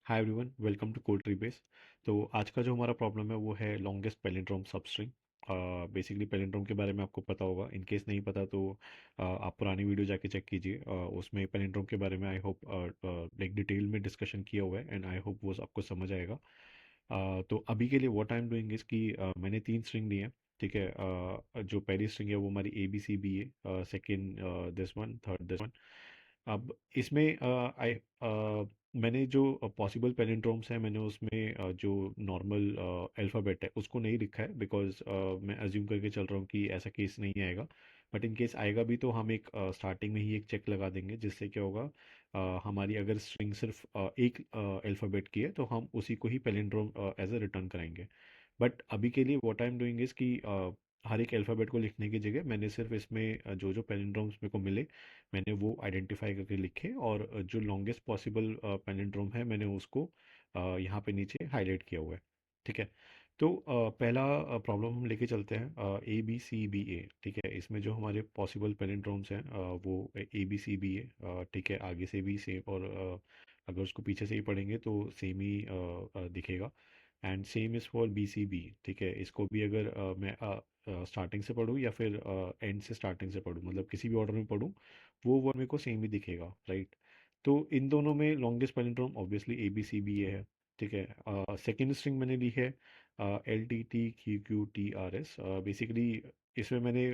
Hi everyone, welcome to code treebase. तो आज का जो हमारा प्रॉब्लम है वो है longest palindrome substring. Basically palindrome के बारे में आपको पता होगा। इन केस नहीं पता तो आप पुरानी वीडियो जाके चेक कीजिए। उसमें पैलिंड्रोम के बारे में आई होप लाइक डिटेल में डिस्कशन किया हुआ है एंड आई होप वो आपको समझ आएगा। तो अभी के लिए what I am doing is कि मैंने तीन स्ट्रिंग ली है। ठीक है। जो पहली स्ट्रिंग है वो हमारी ए बी सी बी है, second this one, third this one. अब इसमें मैंने जो पॉसिबल पैलिंड्रोम्स हैं मैंने उसमें जो नॉर्मल अल्फ़ाबेट है उसको नहीं लिखा है बिकॉज मैं अज्यूम करके चल रहा हूँ कि ऐसा केस नहीं आएगा। बट इन केस आएगा भी तो हम एक स्टार्टिंग में ही एक चेक लगा देंगे जिससे क्या होगा। हमारी अगर स्ट्रिंग सिर्फ एक अल्फ़ाबेट की है तो हम उसी को ही पैलिंड्रोम एज अ रिटर्न कराएंगे। बट अभी के लिए what I am doing is कि हर एक अल्फ़ाबेट को लिखने की जगह मैंने सिर्फ इसमें जो जो पैलिंड्रोम्स मेरे को मिले मैंने वो आइडेंटिफाई करके लिखे और जो लॉन्गेस्ट पॉसिबल पैलिंड्रोम है मैंने उसको यहाँ पे नीचे हाईलाइट किया हुआ है। ठीक है। तो पहला प्रॉब्लम हम लेके चलते हैं ए बी सी बी ए। ठीक है। इसमें जो हमारे पॉसिबल पैलिंड्रोम्स हैं वो ए बी सी बी ए। ठीक है। आगे से भी सेम और अगर उसको पीछे से ही पढ़ेंगे तो सेम ही दिखेगा। And same is for B C B. ठीक है। इसको भी अगर मैं स्टार्टिंग से पढूँ या फिर एंड से स्टार्टिंग से पढूँ, मतलब किसी भी ऑर्डर में पढूँ वो वर्ड मेरे को सेम ही दिखेगा, राइट। तो इन दोनों में longest palindrome obviously A B C B A है। ठीक है। सेकेंड स्ट्रिंग मैंने ली है L T T Q Q T R S. Basically इसमें मैंने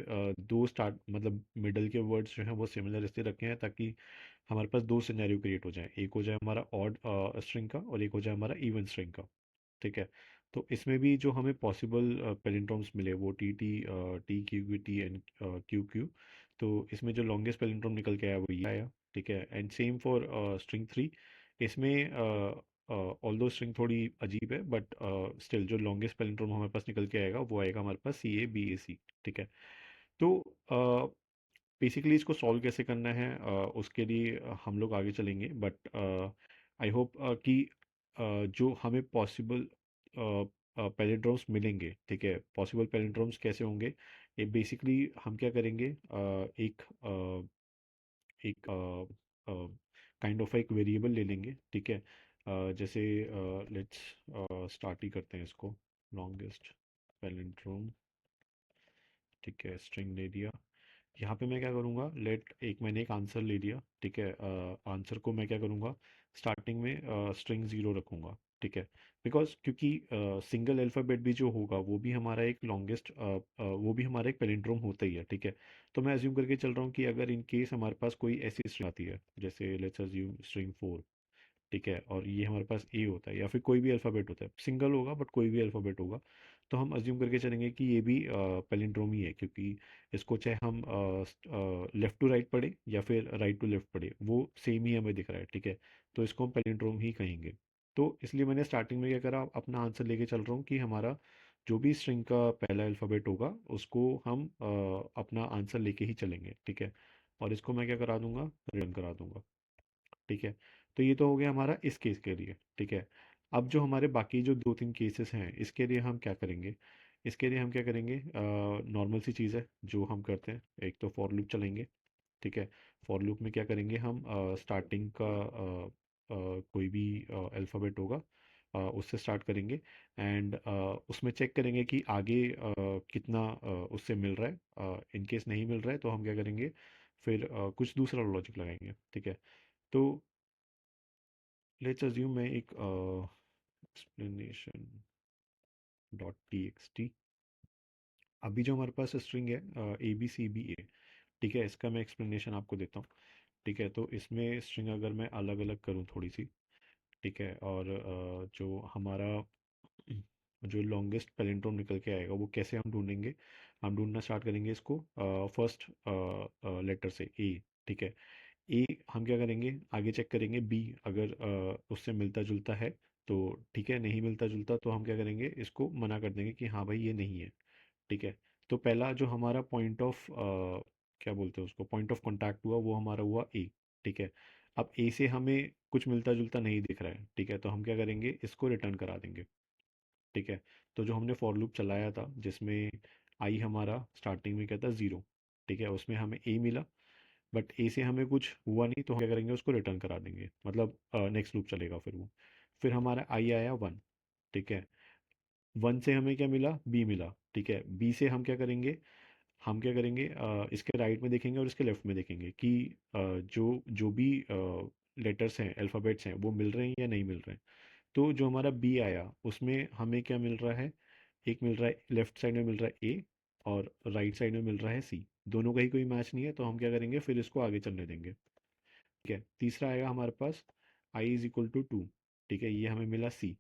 दो स्टार्ट मतलब मिडल के वर्ड्स जो हैं वो सिमिलर इसलिए रखे हैं ताकि हमारे पास दो सिनेरियो क्रिएट हो जाए। एक हो जाए हमारा ऑड स्ट्रिंग का और एक हो जाए हमारा इवन स्ट्रिंग का। ठीक है। तो इसमें भी जो हमें पॉसिबल पैलिंड्रोम्स मिले वो T T T Q Q T and Q Q. तो इसमें जो लॉन्गेस्ट पैलिंड्रोम निकल के आया वो ये आया। ठीक है। And same for string three. इसमें ऑल्दो स्ट्रिंग थोड़ी अजीब है बट स्टिल जो लॉन्गेस्ट पैलिंड्रोम हमारे पास निकल के आएगा वो आएगा हमारे पास सी ए बी ए सी। ठीक है। तो बेसिकली इसको सॉल्व कैसे करना है उसके लिए हम लोग आगे चलेंगे बट आई होप कि जो हमें पॉसिबल पैलिंड्रोम्स मिलेंगे। ठीक है। पॉसिबल पैलिंड्रोम्स कैसे होंगे ये बेसिकली हम क्या करेंगे एक काइंड ऑफ एक वेरिएबल ले लेंगे। ठीक है। जैसे लेट्स स्टार्ट ही करते हैं इसको। Longest palindrome. ठीक है। स्ट्रिंग ले लिया। यहाँ पे मैं क्या करूँगा, लेट एक मैंने एक आंसर ले लिया। ठीक है। आंसर को मैं क्या करूँगा, स्टार्टिंग में स्ट्रिंग ज़ीरो रखूँगा। ठीक है। बिकॉज क्योंकि सिंगल अल्फ़ाबेट भी जो होगा वो भी हमारा एक लॉन्गेस्ट वो भी हमारा एक पैलिंड्रोम होता ही है। ठीक है। तो मैं अज्यूम करके चल रहा हूँ कि अगर इन केस हमारे पास कोई ऐसी स्ट्रिंग आती है जैसे लेट्स अज्यूम स्ट्रिंग फोर। ठीक है। और ये हमारे पास ए होता है या फिर कोई भी अल्फ़ाबेट होता है, सिंगल होगा बट कोई भी अल्फ़ाबेट होगा। तो हम अज्यूम करके चलेंगे कि ये भी पैलिंड्रोम ही है क्योंकि इसको चाहे हम लेफ़्ट टू राइट पढ़े या फिर राइट टू लेफ़्ट पढ़े वो सेम ही हमें दिख रहा है। ठीक है। तो इसको हम पैलिंड्रोम ही कहेंगे। तो इसलिए मैंने स्टार्टिंग में क्या करा, अपना आंसर लेके चल रहा हूँ कि हमारा जो भी स्ट्रिंग का पहला अल्फ़ाबेट होगा उसको हम अपना आंसर लेके ही चलेंगे। ठीक है। और इसको मैं क्या करा दूंगा, रिटर्न करा दूंगा। ठीक है। तो ये तो हो गया हमारा इस केस के लिए। ठीक है। अब जो हमारे बाकी जो दो तीन केसेस हैं इसके लिए हम क्या करेंगे, इसके लिए हम क्या करेंगे, नॉर्मल सी चीज़ है जो हम करते हैं, एक तो फॉर लूप चलेंगे। ठीक है। फॉर लूप में क्या करेंगे हम, स्टार्टिंग का कोई भी अल्फ़ाबेट होगा उससे स्टार्ट करेंगे। एंड उसमें चेक करेंगे कि आगे कितना उससे मिल रहा है। इन केस नहीं मिल रहा है तो हम क्या करेंगे, फिर कुछ दूसरा लॉजिक लगाएंगे। ठीक है। तो लेट्स अज्यूम मैं एक explanation dot T x T. अभी जो हमारे पास स्ट्रिंग है ए बी सी बी ए। ठीक है। इसका मैं एक्सप्लेनेशन आपको देता हूँ। ठीक है। तो इसमें स्ट्रिंग अगर मैं अलग अलग करूँ थोड़ी सी। ठीक है। और जो हमारा जो लॉन्गेस्ट पैलिंड्रोम निकल के आएगा वो कैसे हम ढूंढेंगे, हम ढूंढना स्टार्ट करेंगे इसको फर्स्ट लेटर से ए। ठीक है। ए हम क्या करेंगे, आगे चेक करेंगे बी अगर उससे मिलता जुलता है तो ठीक है, नहीं मिलता जुलता तो हम क्या करेंगे, इसको मना कर देंगे कि हाँ भाई ये नहीं है। ठीक है। तो पहला जो हमारा पॉइंट ऑफ क्या बोलते हैं उसको, पॉइंट ऑफ कॉन्टैक्ट हुआ वो हमारा हुआ ए। ठीक है। अब ए से हमें कुछ मिलता जुलता नहीं दिख रहा है। ठीक है। तो हम क्या करेंगे, इसको रिटर्न करा देंगे। ठीक है। तो जो हमने फॉर लूप चलाया था जिसमें आई हमारा स्टार्टिंग में क्या था, ज़ीरो। ठीक है। उसमें हमें ए मिला बट ए से हमें कुछ हुआ नहीं तो हम क्या करेंगे, उसको रिटर्न करा देंगे, मतलब नेक्स्ट लूप चलेगा फिर वो। फिर हमारा आई आया 1, ठीक है। 1 से हमें क्या मिला, बी मिला, ठीक है। बी से हम क्या करेंगे, इसके राइट में देखेंगे और इसके लेफ्ट में देखेंगे कि जो जो भी लेटर्स हैं, अल्फ़ाबेट्स हैं, वो मिल रहे हैं या नहीं मिल रहे हैं। तो जो हमारा बी आया उसमें हमें क्या मिल रहा है, एक मिल रहा है लेफ्ट साइड में मिल रहा है ए, और राइट साइड में मिल रहा है सी। दोनों का ही कोई मैच नहीं है, तो हम क्या करेंगे, फिर इसको आगे चलने देंगे, ठीक है। तीसरा आएगा हमारे पास आई इज इक्वल टू 2, ठीक है, ये हमें मिला सी।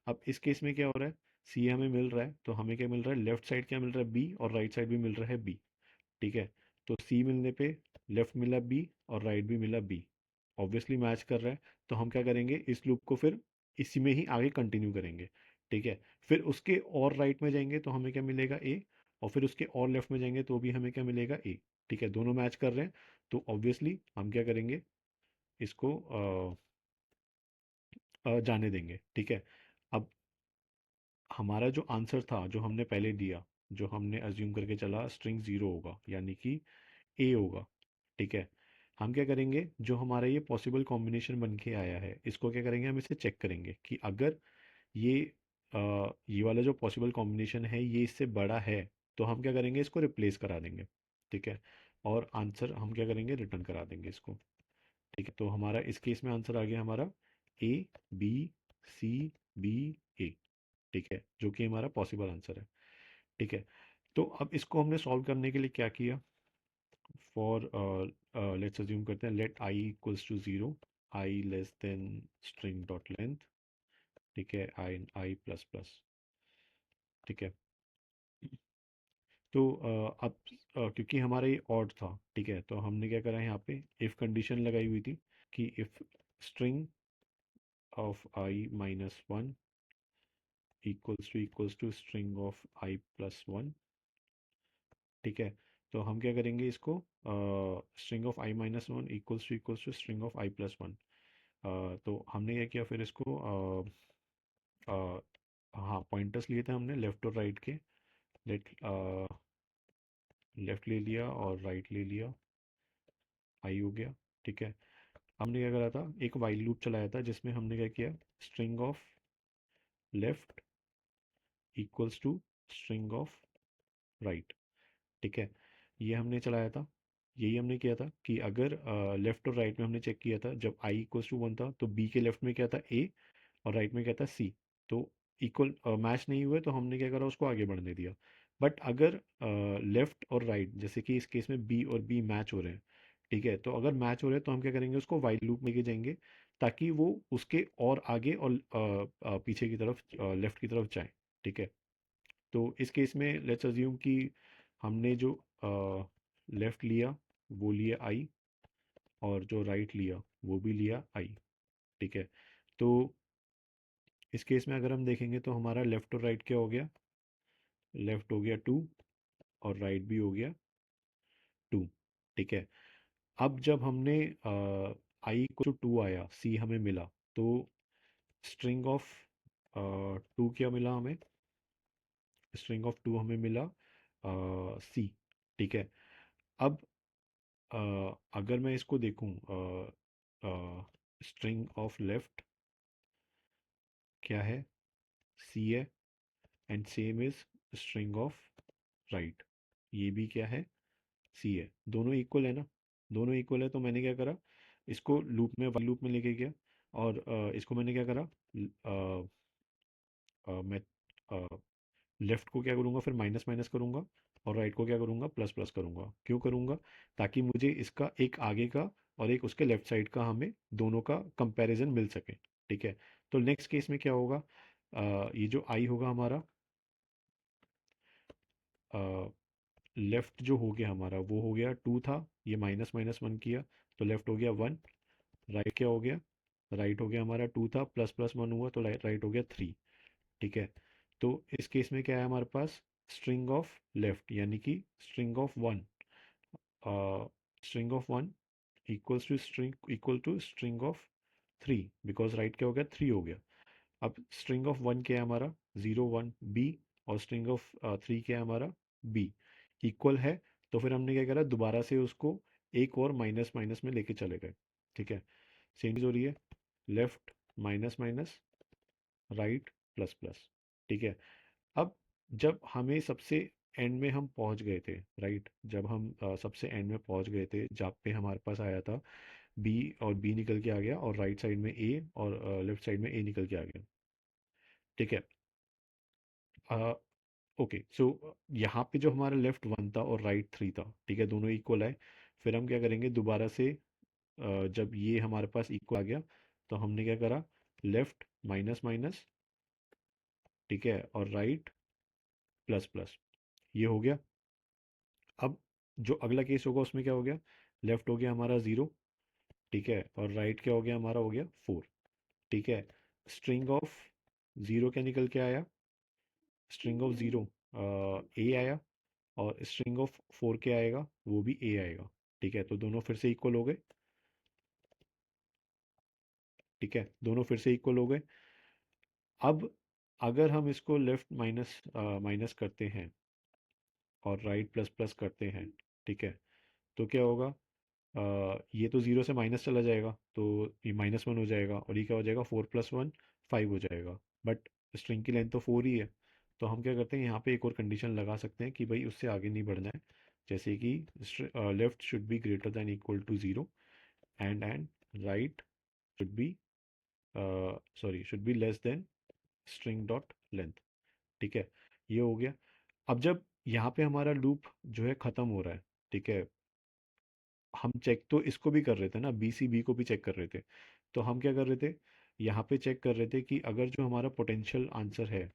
अब इस केस में क्या हो रहा है, सी हमें मिल रहा है, तो हमें क्या मिल रहा है, लेफ्ट साइड क्या मिल रहा है, बी, और राइट साइड भी मिल रहा है बी, ठीक है। तो सी मिलने पे लेफ्ट मिला बी और राइट भी मिला बी, ऑब्वियसली मैच कर रहा है। तो हम क्या करेंगे, इस लूप को फिर इसी में ही आगे कंटिन्यू करेंगे, ठीक है। फिर उसके और राइट में जाएंगे तो हमें क्या मिलेगा, ए, और फिर उसके और लेफ्ट में जाएंगे तो भी हमें क्या मिलेगा, ए, ठीक है। दोनों मैच कर रहे हैं, तो ऑब्वियसली हम क्या करेंगे, इसको जाने देंगे, ठीक है। अब हमारा जो आंसर था, जो हमने पहले दिया, जो हमने अज्यूम करके चला स्ट्रिंग ज़ीरो होगा, यानी कि ए होगा, ठीक है। हम क्या करेंगे, जो हमारा ये पॉसिबल कॉम्बिनेशन बन के आया है, इसको क्या करेंगे, हम इसे चेक करेंगे कि अगर ये ये वाला जो पॉसिबल कॉम्बिनेशन है ये इससे बड़ा है, तो हम क्या करेंगे, इसको रिप्लेस करा देंगे, ठीक है। और आंसर हम क्या करेंगे, रिटर्न करा देंगे इसको, ठीक है। तो हमारा इस केस में आंसर आ गया हमारा ए, बी, सी, बी, ए, ठीक है, जो कि हमारा पॉसिबल आंसर है, ठीक है। तो अब इसको हमने सॉल्व करने के लिए क्या किया, फॉर लेट्स अज्यूम करते हैं, let I equals to 0, I less than string dot length, ठीक है, आई आई प्लस प्लस, ठीक है। तो अब क्योंकि हमारा ये ऑड था, ठीक है, तो हमने क्या करा है, यहाँ पे इफ कंडीशन लगाई हुई थी कि if string of I minus one equals to string of I plus one, ठीक है। तो हम क्या करेंगे, इसको string of I minus one equals to string of I plus one. तो हमने क्या किया, फिर इसको हाँ, पॉइंटर्स लिए थे हमने लेफ्ट और राइट के, लेट लेफ्ट ले लिया और राइट ले लिया, आई हो गया, ठीक है। हमने क्या करा था, एक वाइल लूप चलाया था जिसमें हमने क्या किया, string of left equals to string of right, ठीक है, ये हमने चलाया था। यही हमने किया था कि अगर लेफ्ट और राइट में हमने चेक किया था, जब आई इक्वल्स टू वन था तो बी के लेफ्ट में क्या था, ए, और राइट में क्या था, सी। तो इक्वल मैच नहीं हुए तो हमने क्या करा, उसको आगे बढ़ने दिया। बट अगर लेफ्ट और राइट, जैसे कि इस केस में बी और बी मैच हो रहे हैं, ठीक है, तो अगर मैच हो रहे हैं तो हम क्या करेंगे, उसको वाइल लूप में लेके जाएंगे, ताकि वो उसके और आगे और पीछे की तरफ, लेफ्ट की तरफ जाए, ठीक है। तो इस केस में लेट्स अज्यूम कि हमने जो लेफ्ट लिया वो लिया आई, और जो राइट लिया वो भी लिया आई, ठीक है। तो इस केस में अगर हम देखेंगे तो हमारा लेफ्ट और राइट क्या हो गया, लेफ्ट हो गया 2 और राइट भी हो गया 2, ठीक है। अब जब हमने आई को 2 आया, सी हमें मिला, तो स्ट्रिंग ऑफ 2 क्या मिला हमें, स्ट्रिंग ऑफ 2 हमें मिला सी, ठीक है। अब अगर मैं इसको देखूं, स्ट्रिंग ऑफ लेफ्ट क्या है, सी है, and same is string of right, ये भी क्या है, सी है। दोनों इक्वल है ना, दोनों इक्वल है, तो मैंने क्या करा, इसको लूप में, वाइल लूप में लेके गया, और इसको मैंने क्या करा, मैं लेफ्ट को क्या करूँगा, फिर माइनस माइनस करूँगा, और राइट को क्या करूँगा, प्लस प्लस करूँगा। क्यों करूँगा, ताकि मुझे इसका एक आगे का और एक उसके लेफ्ट साइड का, हमें दोनों का कंपैरिजन मिल सके, ठीक है। तो नेक्स्ट केस में क्या होगा, ये जो आई होगा हमारा, लेफ्ट जो हो गया हमारा वो हो गया 2 था, ये माइनस माइनस 1 किया, तो लेफ्ट हो गया 1, राइट क्या हो गया, राइट हो गया हमारा 2 था, प्लस प्लस 1 हुआ तो राइट हो गया 3, ठीक है। तो इस केस में क्या है हमारे पास, स्ट्रिंग ऑफ लेफ्ट यानी कि string of one, string of one equal to string of three, because right क्या हो गया, 3 हो गया। अब स्ट्रिंग ऑफ वन क्या है हमारा, 0 1 बी, और स्ट्रिंग ऑफ थ्री क्या है हमारा, बी, इक्वल है। तो फिर हमने क्या करा, दोबारा से उसको एक और माइनस माइनस में लेके चले गए, ठीक है। सेम चीज हो रही है, left minus minus right plus plus. ठीक है। अब जब हमें सबसे एंड में हम पहुंच गए थे, राइट, जब हम सबसे एंड में पहुंच गए थे जहाँ पे हमारे पास आया था बी, और बी निकल के आ गया, और राइट साइड में ए, और लेफ्ट साइड में ए निकल के आ गया। ठीक है। ओके, सो यहाँ पे जो हमारा लेफ्ट वन था और राइट थ्री था, ठीक है, दोनों इक्वल है। फिर हम क्या करेंगे दोबारा से, जब ये हमारे पास इक्वल आ गया, तो हमने क्या करा, लेफ्ट माइनस माइनस, ठीक है, और राइट प्लस प्लस, ये हो गया। अब जो अगला केस होगा उसमें क्या हो गया, लेफ्ट हो गया हमारा ज़ीरो, ठीक है, और राइट क्या हो गया हमारा, हो गया फोर। ठीक है। स्ट्रिंग ऑफ ज़ीरो क्या निकल के आया, स्ट्रिंग ऑफ ज़ीरो ए आया, और स्ट्रिंग ऑफ फोर क्या आएगा, वो भी ए आएगा। ठीक है, तो दोनों फिर से इक्वल हो गए। ठीक है, दोनों फिर से इक्वल हो गए। अब अगर हम इसको लेफ्ट माइनस माइनस करते हैं और राइट प्लस प्लस करते हैं, ठीक है, तो क्या होगा, ये तो ज़ीरो से माइनस चला जाएगा, तो ये माइनस वन हो जाएगा, और ये क्या हो जाएगा, फोर प्लस वन फाइव हो जाएगा। बट स्ट्रिंग की लेंथ तो फोर ही है, तो हम क्या करते हैं यहाँ पे एक और कंडीशन लगा सकते हैं कि भाई उससे आगे नहीं बढ़ना है। जैसे कि left should be greater than equal to zero, and right should be, sorry, should be less than string dot length. ठीक है, ये हो गया। अब जब यहाँ पे हमारा लूप जो है ख़त्म हो रहा है, ठीक है, हम चेक तो इसको भी कर रहे थे ना, बी सी बी को भी चेक कर रहे थे। तो हम क्या कर रहे थे, यहाँ पे चेक कर रहे थे कि अगर जो हमारा पोटेंशियल आंसर है,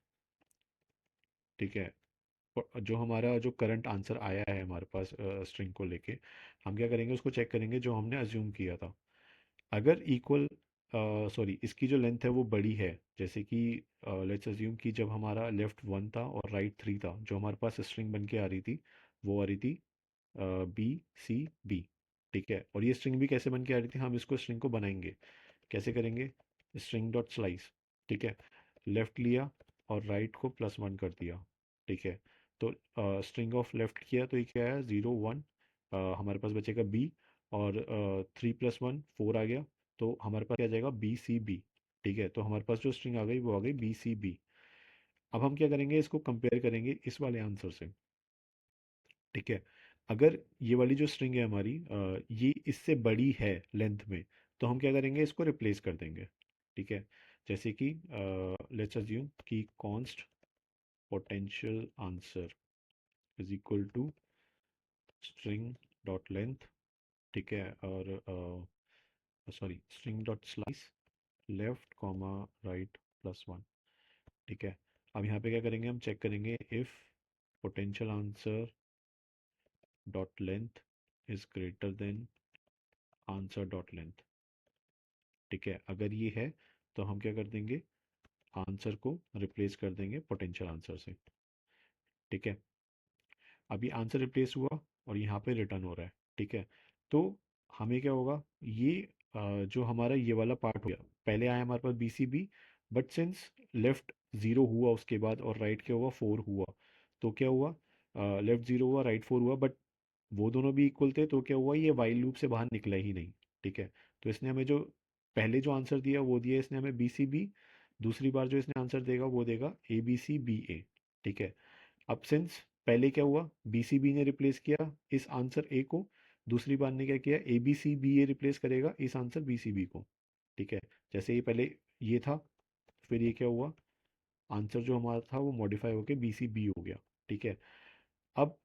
ठीक है, जो हमारा जो करंट आंसर आया है हमारे पास स्ट्रिंग को लेके, हम क्या करेंगे, उसको चेक करेंगे जो हमने अज्यूम किया था। अगर इक्वल, सॉरी, इसकी जो लेंथ है वो बड़ी है, जैसे कि लेट्स अज्यूम कि जब हमारा लेफ्ट वन था और राइट थ्री था, जो हमारे पास स्ट्रिंग बन के आ रही थी, वो आ रही थी बी सी बी। ठीक है, और ये स्ट्रिंग भी कैसे बन के आ रही थी, हम इसको स्ट्रिंग को बनाएंगे, कैसे करेंगे, स्ट्रिंग डॉट स्लाइस। ठीक है, लेफ्ट लिया और राइट को प्लस वन कर दिया। ठीक है, तो स्ट्रिंग ऑफ लेफ्ट किया तो ये क्या है, ज़ीरो वन, हमारे पास बचेगा बी, और थ्री प्लस वन फोर आ गया, तो हमारे पास क्या आ जाएगा, बी सी बी। ठीक है, तो हमारे पास जो स्ट्रिंग आ गई वो आ गई बी सी बी। अब हम क्या करेंगे, इसको कंपेयर करेंगे इस वाले आंसर से। ठीक है, अगर ये वाली जो स्ट्रिंग है हमारी, ये इससे बड़ी है लेंथ में, तो हम क्या करेंगे, इसको रिप्लेस कर देंगे। ठीक है, जैसे कि लेट्स अज्यूम कि const potential answer is equal to string dot length. ठीक है, और sorry, string dot slice left comma right plus one. ठीक है, अब यहाँ पे क्या करेंगे, हम चेक करेंगे if potential answer dot length is greater than answer dot length. ठीक है, अगर ये है तो हम क्या कर देंगे, आंसर को रिप्लेस कर देंगे पोटेंशियल आंसर से। ठीक है, अभी आंसर रिप्लेस हुआ और यहाँ पे रिटर्न हो रहा है। ठीक है, तो हमें क्या होगा, ये जो हमारा ये वाला पार्ट हो गया, पहले आया हमारे पास B C B, but since left zero हुआ उसके बाद और राइट क्या हुआ, फोर हुआ, तो क्या हुआ, लेफ्ट ज़ीरो हुआ राइट फोर हुआ, बट वो दोनों भी इक्वल थे, तो क्या हुआ, ये वाइल लूप से बाहर निकला ही नहीं। ठीक है, तो इसने हमें जो पहले जो आंसर दिया वो दिया इसने हमें बी सी बी, दूसरी बार जो इसने आंसर देगा वो देगा ए बी सी बी ए। ठीक है, अब सिंस पहले क्या हुआ, बी सी बी ने रिप्लेस किया इस आंसर ए को, दूसरी बार ने क्या किया, A B C B A replace करेगा इस आंसर बी सी बी को। ठीक है, जैसे ये पहले ये था, फिर ये क्या हुआ, आंसर जो हमारा था वो मॉडिफाई होकर बी सी बी हो गया। ठीक है, अब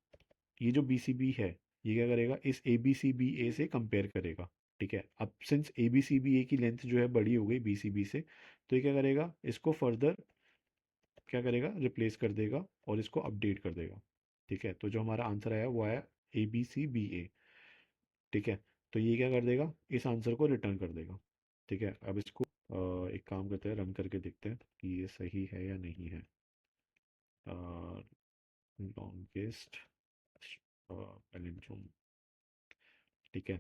ये जो बी सी बी है, ये क्या करेगा, इस ए बी सी बी ए से कंपेयर करेगा। ठीक है, अब since A B C B A की लेंथ जो है बड़ी हो गई बी सी बी से, तो ये क्या करेगा, इसको फर्दर क्या करेगा, रिप्लेस कर देगा और इसको अपडेट कर देगा। ठीक है, तो जो हमारा आंसर आया वो आया ए बी सी बी ए। ठीक है, तो ये क्या कर देगा, इस आंसर को रिटर्न कर देगा। ठीक है, अब इसको एक काम करते हैं, रन करके देखते हैं कि ये सही है या नहीं है। Longest palindrome. ठीक है,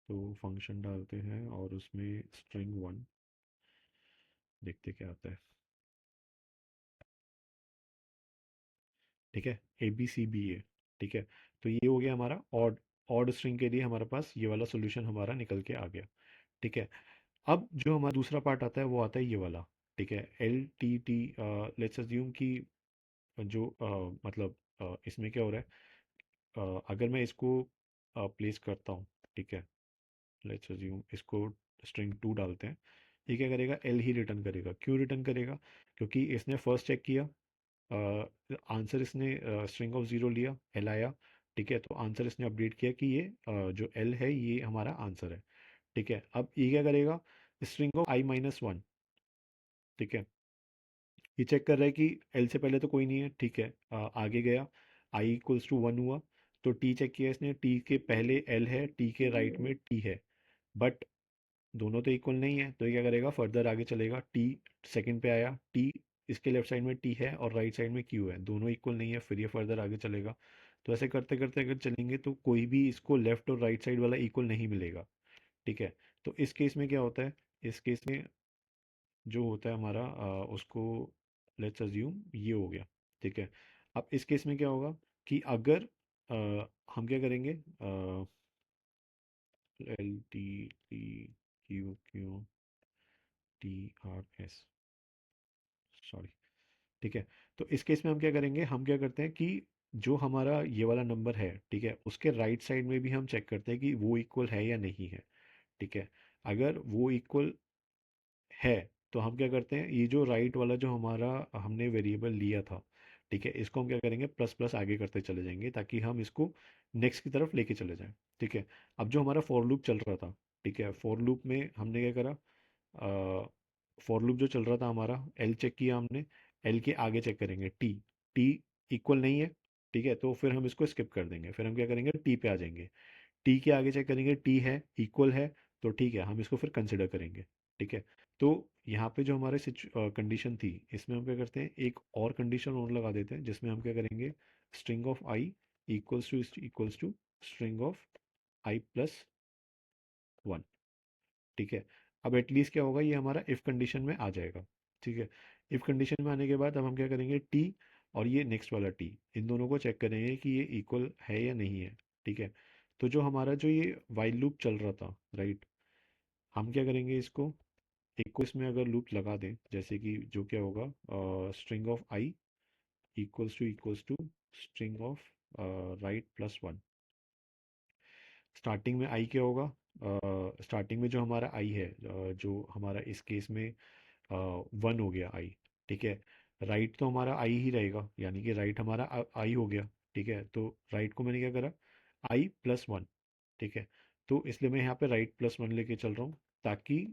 तो फंक्शन डालते हैं और उसमें स्ट्रिंग वन, देखते क्या आता है। ठीक है, ए बी सी बी ए। ठीक है, तो ये हो गया हमारा ऑड, ऑड स्ट्रिंग के लिए हमारे पास ये वाला सोल्यूशन हमारा निकल के आ गया। ठीक है, अब जो हमारा दूसरा पार्ट आता है वो आता है ये वाला। ठीक है, L T T, let's assume कि जो मतलब इसमें क्या हो रहा है, अगर मैं इसको प्लेस करता हूँ, ठीक है, लेट्स अज्यूम इसको स्ट्रिंग टू डालते हैं, ये क्या करेगा, एल ही रिटर्न करेगा। क्यों रिटर्न करेगा? क्योंकि इसने फर्स्ट चेक किया, आंसर इसने स्ट्रिंग ऑफ ज़ीरो लिया, एल आया, ठीक है, तो आंसर इसने अपडेट किया कि ये जो एल है ये हमारा आंसर है। ठीक है, अब ये क्या करेगा, string of I minus one, ठीक है, ये चेक कर रहा है कि एल से पहले तो कोई नहीं है, ठीक है, आगे गया, आई इक्वल्स टू वन हुआ, तो टी चेक किया इसने, टी के पहले एल है, टी के राइट में टी है, बट दोनों तो इक्वल नहीं है, तो ये क्या करेगा, फर्दर आगे चलेगा, टी सेकंड पे आया, टी इसके लेफ्ट साइड में टी है और राइट साइड में क्यू है, दोनों इक्वल नहीं है, फिर ये फर्दर आगे चलेगा। तो ऐसे करते करते अगर चलेंगे तो कोई भी इसको लेफ्ट और राइट साइड वाला इक्वल नहीं मिलेगा। ठीक है, तो इस केस में क्या होता है, इस केस में जो होता है हमारा उसको लेट्स अज्यूम ये हो गया। ठीक है, अब इस केस में क्या होगा कि अगर हम क्या करेंगे, L T T Q Q T R S, sorry, ठीक है, तो इस केस में हम क्या करेंगे, हम क्या करते हैं कि जो हमारा ये वाला नंबर है, ठीक है, उसके राइट साइड में भी हम चेक करते हैं कि वो इक्वल है या नहीं है। ठीक है, अगर वो इक्वल है तो हम क्या करते हैं, ये जो राइट वाला जो हमारा हमने वेरिएबल लिया था, ठीक है, इसको हम क्या करेंगे, प्लस प्लस आगे करते चले जाएंगे ताकि हम इसको नेक्स्ट की तरफ लेके चले जाएं। ठीक है, अब जो हमारा फॉर लूप चल रहा था, ठीक है, फॉर लूप में हमने क्या करा, फॉर लूप जो चल रहा था हमारा, एल चेक किया हमने, एल के आगे चेक करेंगे टी, टी इक्वल नहीं है, ठीक है, तो फिर हम इसको स्किप कर देंगे, फिर हम क्या करेंगे, टी पे आ जाएंगे, टी के आगे चेक करेंगे, टी है इक्वल है, तो ठीक है हम इसको फिर कंसिडर करेंगे। ठीक है, तो यहाँ पे जो हमारे कंडीशन थी, इसमें हम क्या करते हैं, एक और कंडीशन और लगा देते हैं, जिसमें हम क्या करेंगे, string of I equals to string of I plus one. ठीक है, अब एटलीस्ट क्या होगा, ये हमारा इफ़ कंडीशन में आ जाएगा। ठीक है, इफ़ कंडीशन में आने के बाद अब हम क्या करेंगे, टी और ये नेक्स्ट वाला टी, इन दोनों को चेक करेंगे कि ये इक्वल है या नहीं है। ठीक है, तो जो हमारा जो ये वाइल लूप चल रहा था, राइट, हम क्या करेंगे, इसको एक को इसमें अगर लूप लगा दें, जैसे कि जो क्या होगा, string of I equals to string of right plus one. Starting में आई क्या होगा, स्टार्टिंग में जो हमारा आई है, जो हमारा इस केस में वन हो गया आई। ठीक है, राइट तो हमारा आई ही रहेगा, यानी कि राइट हमारा आई हो गया। ठीक है, तो राइट को मैंने क्या करा, आई प्लस वन। ठीक है, तो इसलिए मैं यहाँ पे राइट प्लस वन लेके चल रहा हूँ, ताकि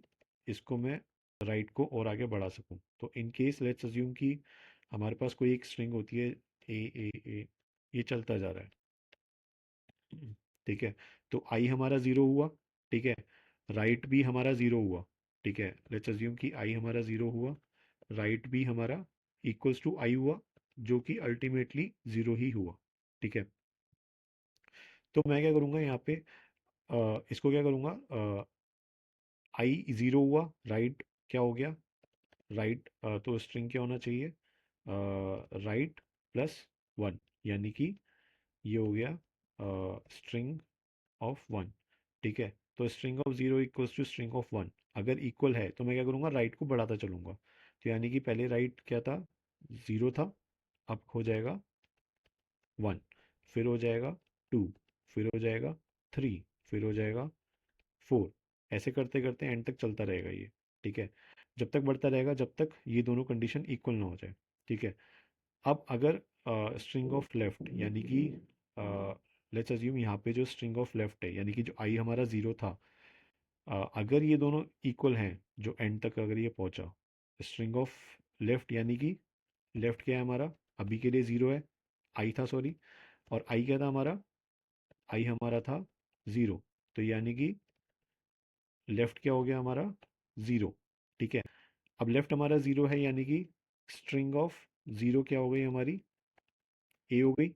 इसको मैं राइट को और आगे बढ़ा सकूँ। तो इन केस लेट्स अज्यूम कि हमारे पास कोई एक स्ट्रिंग होती है, ए, ये चलता जा रहा है। ठीक है, तो आई हमारा ज़ीरो हुआ, ठीक है, राइट भी हमारा ज़ीरो हुआ। ठीक है, लेट्स अज्यूम कि आई हमारा ज़ीरो हुआ, राइट भी हमारा इक्वल्स टू आई हुआ, जो कि अल्टीमेटली ज़ीरो ही हुआ। ठीक है, तो मैं क्या करूँगा यहाँ पे, इसको क्या करूँगा, आई ज़ीरो हुआ, राइट क्या हो गया, राइट, तो स्ट्रिंग क्या होना चाहिए, राइट प्लस वन, यानी कि ये हो गया स्ट्रिंग ऑफ वन। ठीक है, तो string of zero equals to string of one, अगर इक्वल है तो मैं क्या करूँगा, राइट को बढ़ाता चलूँगा, तो यानी कि पहले राइट क्या था, ज़ीरो था, अब हो जाएगा वन, फिर हो जाएगा टू, फिर हो जाएगा थ्री, फिर हो जाएगा फोर, ऐसे करते करते एंड तक चलता रहेगा ये। ठीक है, जब तक बढ़ता रहेगा जब तक ये दोनों कंडीशन इक्वल ना हो जाए। ठीक है, अब अगर स्ट्रिंग ऑफ लेफ्ट, यानी कि लेट्स अज्यूम यहाँ पे जो स्ट्रिंग ऑफ लेफ्ट है, यानी कि जो आई हमारा ज़ीरो था, अगर ये दोनों इक्वल हैं, जो एंड तक अगर ये पहुंचा, स्ट्रिंग ऑफ लेफ्ट, यानी कि लेफ्ट क्या है हमारा, अभी के लिए ज़ीरो है, आई था सॉरी, और आई क्या था हमारा, आई हमारा था ज़ीरो, तो यानी कि लेफ्ट क्या हो गया हमारा, ज़ीरो। ठीक है, अब लेफ्ट हमारा ज़ीरो है, यानी कि स्ट्रिंग ऑफ ज़ीरो क्या हो गई हमारी, ए हो गई।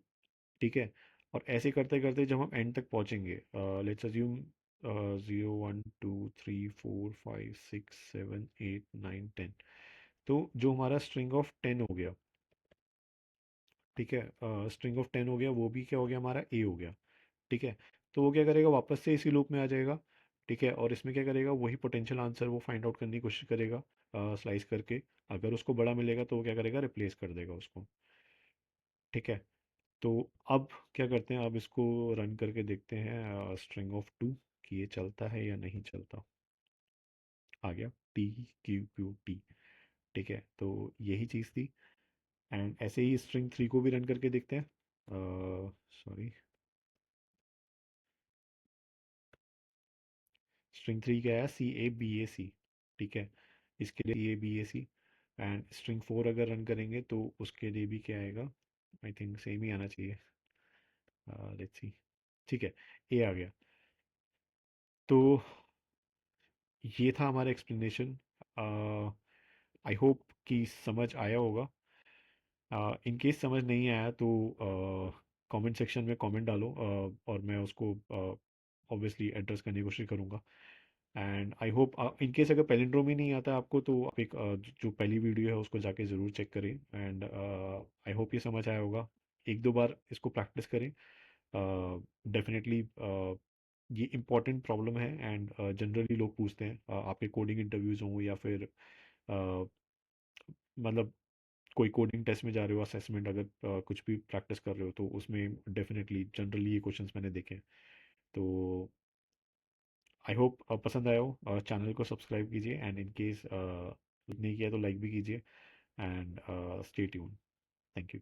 ठीक है, और ऐसे करते करते जब हम एंड तक पहुंचेंगे, लेट्स अज्यूम 0 1 2 3 4 5 6 7 8 9 10, तो जो हमारा स्ट्रिंग ऑफ टेन हो गया, ठीक है, स्ट्रिंग ऑफ टेन हो गया, वो भी क्या हो गया हमारा, ए हो गया। ठीक है, तो वो क्या करेगा, वापस से इसी लूप में आ जाएगा, ठीक है, और इसमें क्या करेगा, वही पोटेंशियल आंसर वो फाइंड आउट करने की कोशिश करेगा स्लाइस करके। अगर उसको बड़ा मिलेगा तो वो क्या करेगा, रिप्लेस कर देगा उसको। ठीक है, तो अब क्या करते हैं, अब इसको रन करके देखते हैं स्ट्रिंग ऑफ टू कि ये चलता है या नहीं चलता। आ गया टी क्यू क्यू टी। ठीक है, तो यही चीज़ थी। एंड ऐसे ही स्ट्रिंग थ्री को भी रन करके देखते हैं। सॉरी, स्ट्रिंग थ्री क्या है, सी ए बी ए सी। ठीक है, इसके लिए A B A C. And string four अगर रन करेंगे तो उसके लिए भी क्या आएगा, आई थिंक सेम ही आना चाहिए। Let's see. ठीक है, ए आ गया। तो ये था हमारा एक्सप्लेनेशन। आई होप कि समझ आया होगा। इन केस समझ नहीं आया तो कमेंट सेक्शन में कमेंट डालो, और मैं उसको ऑब्वियसली एड्रेस करने की कोशिश करूँगा। And I hope in case अगर पैलिंड्रोम ही नहीं आता आपको तो आप एक जो पहली वीडियो है उसको जाके ज़रूर चेक करें। एंड आई होप ये समझ आया होगा। एक दो बार इसको प्रैक्टिस करें। डेफिनेटली ये इम्पॉर्टेंट प्रॉब्लम है। एंड जनरली लोग पूछते हैं, आपके कोडिंग इंटरव्यूज़ हों या फिर मतलब कोई कोडिंग टेस्ट में जा रहे हो, असेसमेंट अगर कुछ भी प्रैक्टिस कर रहे हो तो उसमें डेफिनेटली जनरली ये क्वेश्चंस मैंने देखे हैं। तो आई होप पसंद आया हो। चैनल को सब्सक्राइब कीजिए, एंड इन केस नहीं किया तो लाइक भी कीजिए। And stay tune. Thank you.